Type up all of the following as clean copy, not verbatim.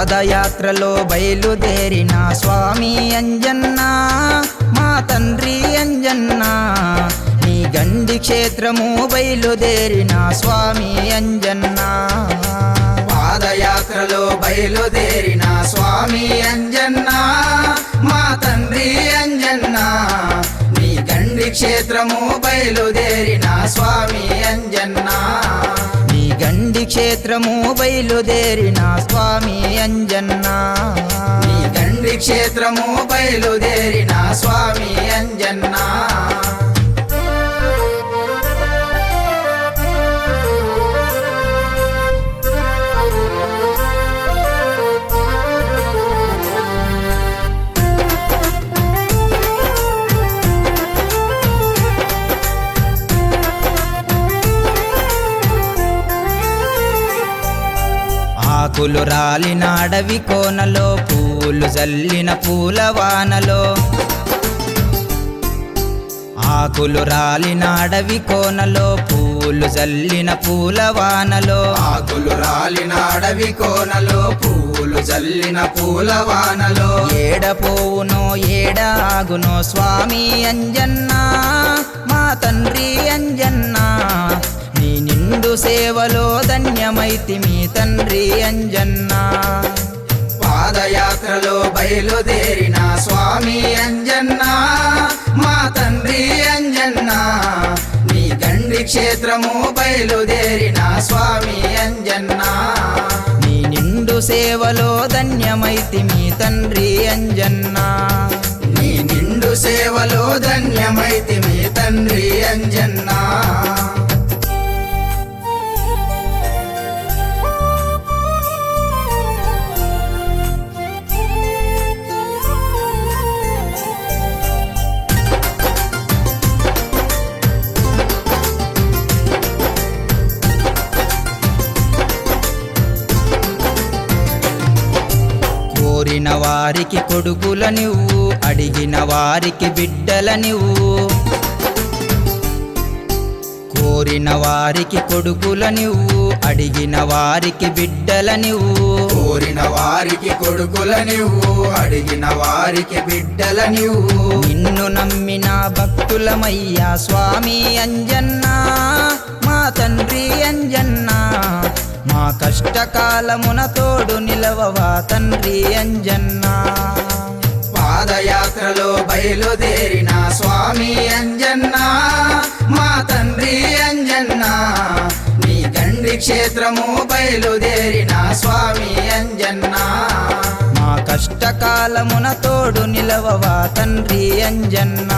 పాదయాత్రలో బయలుదేరిన స్వామి అంజన్న మా తండ్రి అంజన్న నీ గండి క్షేత్రము బయలుదేరిన స్వామి అంజన్న పాదయాత్రలో బయలుదేరిన స్వామి అంజన్న మా తండ్రి అంజన్న నీ గండి క్షేత్రము బయలుదేరిన స్వామి అంజన్న నీ గండి క్షేత్రము బయలుదేరిన స్వామి అంజన్న నీ గండి క్షేత్రము బయలుదేరిన స్వామి అంజన్న ఆకులు రాలిన అడవి కోనలో పూలు జల్లిన పూలవానలో ఆకులు రాలిన అడవి కోనలో పూలు జల్లిన పూలవానలో ఆకులు రాలిన అడవి కోనలో పూలు జల్లిన పూలవానలో ఏడపోవునో ఏడాగునో స్వామి అంజన్న మా తండ్రి అంజన్న నీ నిండు సేవలో ధన్యమైతిమి తండ్రి అంజన్న పాదయాత్రలో బయలుదేరిన స్వామి అంజన్న మా తండ్రి అంజన్న నీ గండి క్షేత్రము బయలుదేరిన స్వామి అంజన్న నీ నిండు సేవలో ధన్యమైతిమి తండ్రి అంజన్న నీ నిండు సేవలో ధన్యమైతిమి తండ్రి అంజన్న కోరిన వారికి కొడుకుల నువ్వు అడిగిన వారికి బిడ్డల నువ్వు కోరిన వారికి కొడుకుల నువ్వు అడిగిన వారికి బిడ్డల నువ్వు కోరిన వారికి కొడుకుల నువ్వు అడిగిన వారికి బిడ్డల నువ్వు నిన్ను నమ్మిన భక్తులమయ్యా స్వామి అంజన్న మా తండ్రి అంజన్న మా కష్టకాలమున తోడు నిలవవా తండ్రి అంజన్న పాదయాత్రలో బయలుదేరిన స్వామి అంజన్న మా తండ్రి అంజన్న నీ గండి క్షేత్రము బయలుదేరిన స్వామి అంజన్న మా కష్టకాలమున తోడు నిలవవా తండ్రి అంజన్న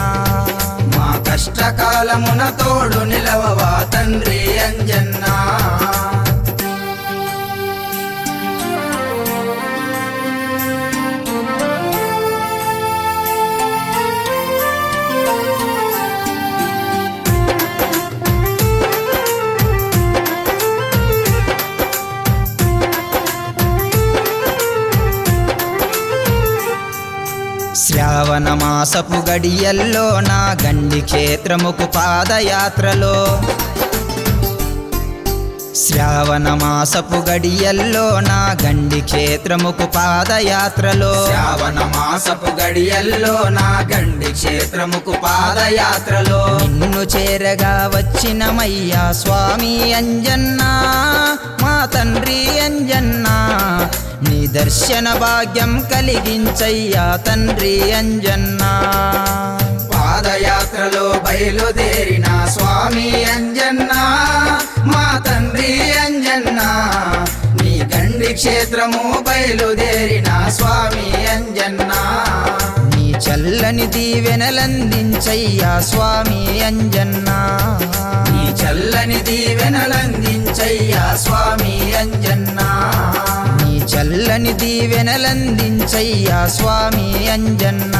మా కష్టకాలమున తోడు నిలవవా తండ్రి అంజన్న శ్రావణ మాసపు గడియల్లో నా గండి క్షేత్రముకు పాదయాత్రలో శ్రావణ మాసపు గడియల్లో నా గండి క్షేత్రముకు పాదయాత్రలో శ్రావణ మాసపు గడియల్లో నా గండి క్షేత్రముకు పాదయాత్రలో నిన్ను చేరగా వచ్చినమయ్యా స్వామి అంజన్న మా తండ్రి అంజన్న నీ దర్శన భాగ్యం కలిగించయ్యా తండ్రి అంజన్న పాదయాత్రలో బయలుదేరిన స్వామి అంజన్న మా తండ్రి అంజన్న నీ గండి క్షేత్రము బయలుదేరిన స్వామి అంజన్న నీ చల్లని దీవెనలందించయ్యా స్వామి అంజన్న నీ చల్లని దీవెనలందించయ్యా స్వామి అంజన్న నీ చల్లని దీవెనలందించయ్యా స్వామి అంజన్న